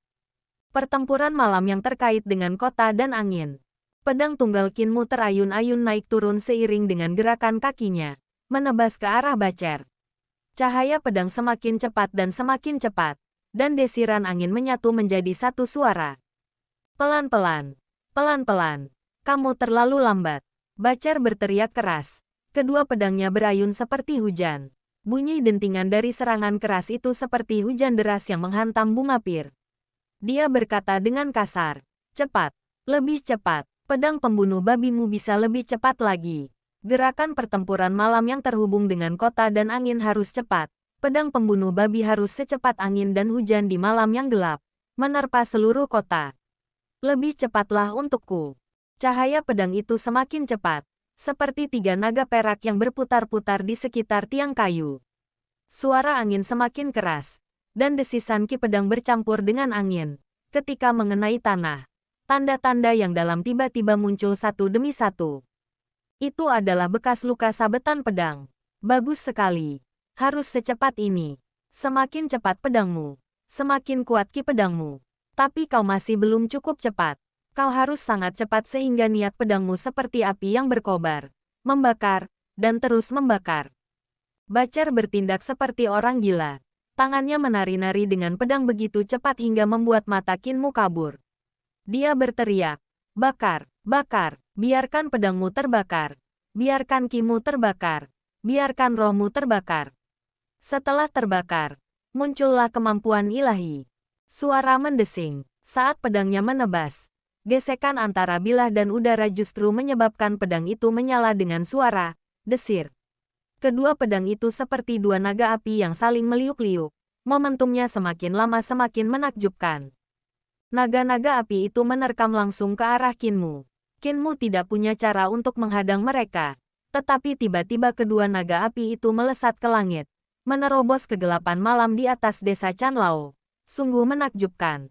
Speaker 1: Pertempuran malam yang terkait dengan kota dan angin. Pedang tunggal Kinmu terayun-ayun naik turun seiring dengan gerakan kakinya, menebas ke arah Bacar. Cahaya pedang semakin cepat dan semakin cepat, dan desiran angin menyatu menjadi satu suara. Pelan-pelan, pelan-pelan, kamu terlalu lambat. Bacar berteriak keras. Kedua pedangnya berayun seperti hujan. Bunyi dentingan dari serangan keras itu seperti hujan deras yang menghantam bunga pir. Dia berkata dengan kasar, cepat, lebih cepat, pedang pembunuh babimu bisa lebih cepat lagi. Gerakan pertempuran malam yang terhubung dengan kota dan angin harus cepat. Pedang pembunuh babi harus secepat angin dan hujan di malam yang gelap, menerpa seluruh kota. Lebih cepatlah untukku. Cahaya pedang itu semakin cepat, seperti 3 naga perak yang berputar-putar di sekitar tiang kayu. Suara angin semakin keras, dan desisan ki pedang bercampur dengan angin. Ketika mengenai tanah, tanda-tanda yang dalam tiba-tiba muncul satu demi satu. Itu adalah bekas luka sabetan pedang. Bagus sekali. Harus secepat ini. Semakin cepat pedangmu, semakin kuat ki pedangmu. Tapi kau masih belum cukup cepat. Kau harus sangat cepat sehingga niat pedangmu seperti api yang berkobar, membakar, dan terus membakar. Bacar bertindak seperti orang gila. Tangannya menari-nari dengan pedang begitu cepat hingga membuat mata Kinmu kabur. Dia berteriak, bakar, bakar, biarkan pedangmu terbakar. Biarkan kimu terbakar. Biarkan rohmu terbakar. Setelah terbakar, muncullah kemampuan ilahi. Suara mendesing saat pedangnya menebas. Gesekan antara bilah dan udara justru menyebabkan pedang itu menyala dengan suara desir. Kedua pedang itu seperti 2 naga api yang saling meliuk-liuk. Momentumnya semakin lama semakin menakjubkan. Naga-naga api itu menerkam langsung ke arah Kinmu. Kinmu tidak punya cara untuk menghadang mereka. Tetapi tiba-tiba kedua naga api itu melesat ke langit, menerobos kegelapan malam di atas desa Chanlao. Sungguh menakjubkan.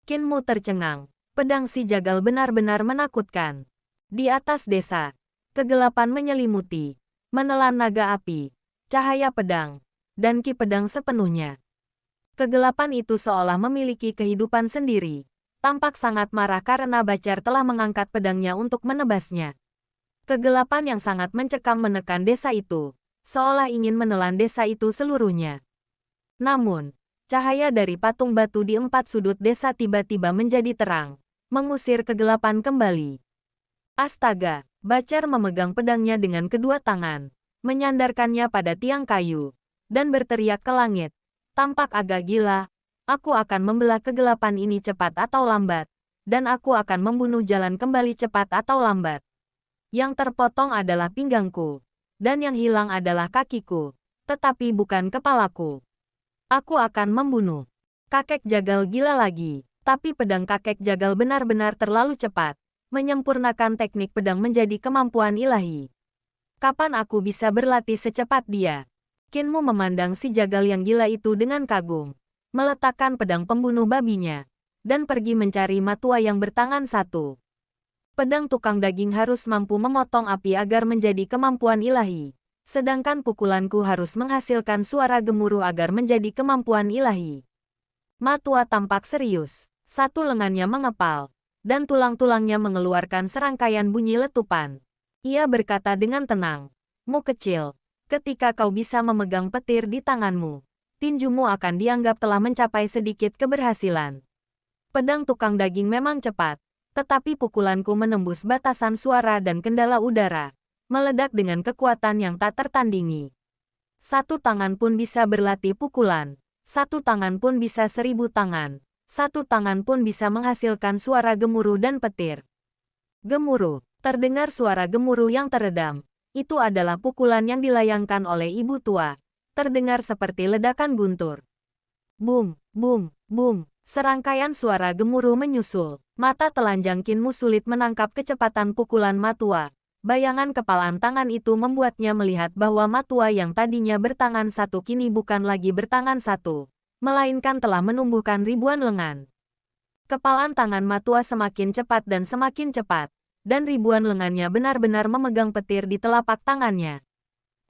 Speaker 1: Kinmu tercengang. Pedang si jagal benar-benar menakutkan. Di atas desa, kegelapan menyelimuti, menelan naga api, cahaya pedang, dan ki pedang sepenuhnya. Kegelapan itu seolah memiliki kehidupan sendiri. Tampak sangat marah karena Bacar telah mengangkat pedangnya untuk menebasnya. Kegelapan yang sangat mencekam menekan desa itu, seolah ingin menelan desa itu seluruhnya. Namun, cahaya dari patung batu di 4 sudut desa tiba-tiba menjadi terang, mengusir kegelapan kembali. Astaga, Bacar memegang pedangnya dengan kedua tangan, menyandarkannya pada tiang kayu, dan berteriak ke langit. Tampak agak gila, aku akan membelah kegelapan ini cepat atau lambat, dan aku akan membunuh jalan kembali cepat atau lambat. Yang terpotong adalah pinggangku, dan yang hilang adalah kakiku, tetapi bukan kepalaku. Aku akan membunuh. Kakek jagal gila lagi, tapi pedang kakek jagal benar-benar terlalu cepat, menyempurnakan teknik pedang menjadi kemampuan ilahi. Kapan aku bisa berlatih secepat dia? Kinmu memandang si jagal yang gila itu dengan kagum, meletakkan pedang pembunuh babinya, dan pergi mencari matua yang bertangan satu. Pedang tukang daging harus mampu memotong api agar menjadi kemampuan ilahi, sedangkan pukulanku harus menghasilkan suara gemuruh agar menjadi kemampuan ilahi. Matua tampak serius, satu lengannya mengepal, dan tulang-tulangnya mengeluarkan serangkaian bunyi letupan. Ia berkata dengan tenang, "Mu kecil, ketika kau bisa memegang petir di tanganmu, tinjumu akan dianggap telah mencapai sedikit keberhasilan." Pedang tukang daging memang cepat, tetapi pukulanku menembus batasan suara dan kendala udara, meledak dengan kekuatan yang tak tertandingi. Satu tangan pun bisa berlatih pukulan, satu tangan pun bisa 1000 tangan, satu tangan pun bisa menghasilkan suara gemuruh dan petir. Gemuruh, terdengar suara gemuruh yang teredam. Itu adalah pukulan yang dilayangkan oleh ibu tua, terdengar seperti ledakan guntur. Bung, bung, bung. Serangkaian suara gemuruh menyusul. Mata telanjang Kinmu sulit menangkap kecepatan pukulan Matua. Bayangan kepalan tangan itu membuatnya melihat bahwa Matua yang tadinya bertangan satu kini bukan lagi bertangan satu, melainkan telah menumbuhkan ribuan lengan. Kepalan tangan Matua semakin cepat, dan ribuan lengannya benar-benar memegang petir di telapak tangannya.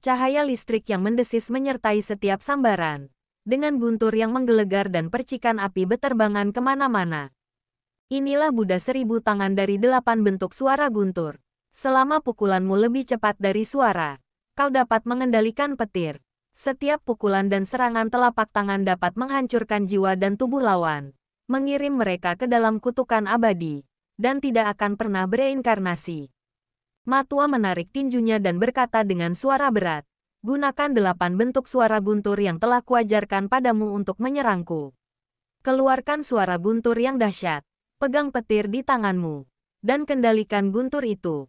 Speaker 1: Cahaya listrik yang mendesis menyertai setiap sambaran, dengan guntur yang menggelegar dan percikan api beterbangan kemana-mana. Inilah Buddha 1000 tangan dari 8 bentuk suara guntur. Selama pukulanmu lebih cepat dari suara, kau dapat mengendalikan petir. Setiap pukulan dan serangan telapak tangan dapat menghancurkan jiwa dan tubuh lawan, mengirim mereka ke dalam kutukan abadi, dan tidak akan pernah bereinkarnasi. Matua menarik tinjunya dan berkata dengan suara berat, "Gunakan 8 bentuk suara guntur yang telah kuajarkan padamu untuk menyerangku. Keluarkan suara guntur yang dahsyat, pegang petir di tanganmu, dan kendalikan guntur itu."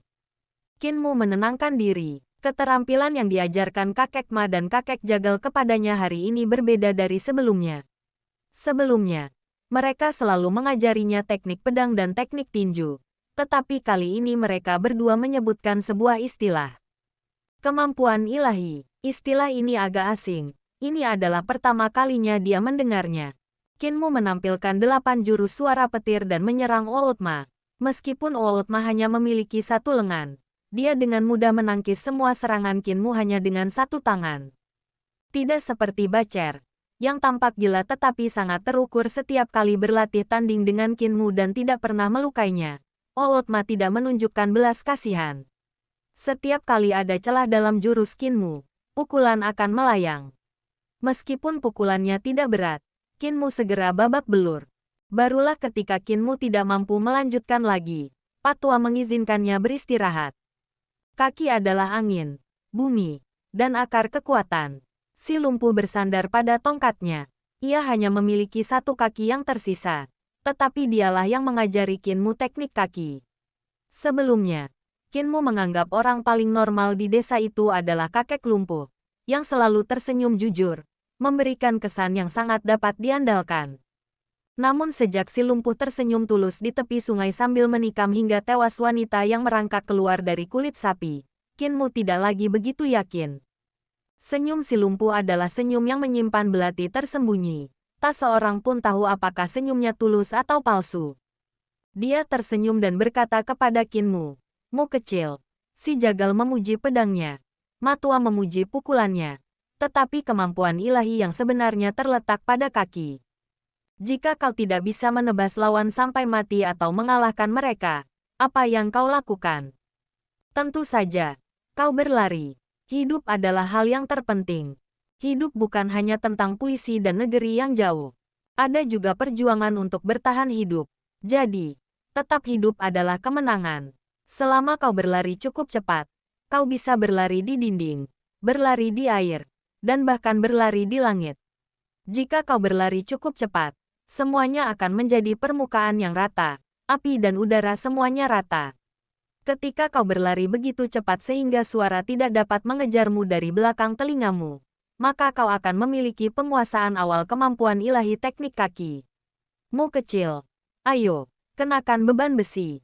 Speaker 1: Kinmu menenangkan diri. Keterampilan yang diajarkan kakek Ma dan kakek jagal kepadanya hari ini berbeda dari sebelumnya. Sebelumnya, mereka selalu mengajarinya teknik pedang dan teknik tinju, tetapi kali ini mereka berdua menyebutkan sebuah istilah. Kemampuan ilahi. Istilah ini agak asing. Ini adalah pertama kalinya dia mendengarnya. Kinmu menampilkan 8 jurus suara petir dan menyerang Old Ma. Meskipun Old Ma hanya memiliki satu lengan, dia dengan mudah menangkis semua serangan Kinmu hanya dengan satu tangan. Tidak seperti Bacar, yang tampak gila tetapi sangat terukur setiap kali berlatih tanding dengan Kinmu dan tidak pernah melukainya. Old Ma tidak menunjukkan belas kasihan. Setiap kali ada celah dalam jurus Kinmu, pukulan akan melayang. Meskipun pukulannya tidak berat, Kinmu segera babak belur. Barulah ketika Kinmu tidak mampu melanjutkan lagi, Patua mengizinkannya beristirahat. Kaki adalah angin, bumi, dan akar kekuatan. Si lumpuh bersandar pada tongkatnya. Ia hanya memiliki satu kaki yang tersisa, tetapi dialah yang mengajari Kinmu teknik kaki. Sebelumnya, Kinmu menganggap orang paling normal di desa itu adalah kakek lumpuh, yang selalu tersenyum jujur, memberikan kesan yang sangat dapat diandalkan. Namun sejak si lumpuh tersenyum tulus di tepi sungai sambil menikam hingga tewas wanita yang merangkak keluar dari kulit sapi, Qin Mu tidak lagi begitu yakin. Senyum si lumpuh adalah senyum yang menyimpan belati tersembunyi. Tak seorang pun tahu apakah senyumnya tulus atau palsu. Dia tersenyum dan berkata kepada Qin Mu, "Mu kecil." Si jagal memuji pedangnya. Matua memuji pukulannya. Tetapi kemampuan ilahi yang sebenarnya terletak pada kaki. Jika kau tidak bisa menebas lawan sampai mati atau mengalahkan mereka, apa yang kau lakukan? Tentu saja, kau berlari. Hidup adalah hal yang terpenting. Hidup bukan hanya tentang puisi dan negeri yang jauh. Ada juga perjuangan untuk bertahan hidup. Jadi, tetap hidup adalah kemenangan. Selama kau berlari cukup cepat, kau bisa berlari di dinding, berlari di air, dan bahkan berlari di langit. Jika kau berlari cukup cepat, semuanya akan menjadi permukaan yang rata, api dan udara semuanya rata. Ketika kau berlari begitu cepat sehingga suara tidak dapat mengejarmu dari belakang telingamu, maka kau akan memiliki penguasaan awal kemampuan ilahi teknik kaki. Mu kecil, ayo, kenakan beban besi.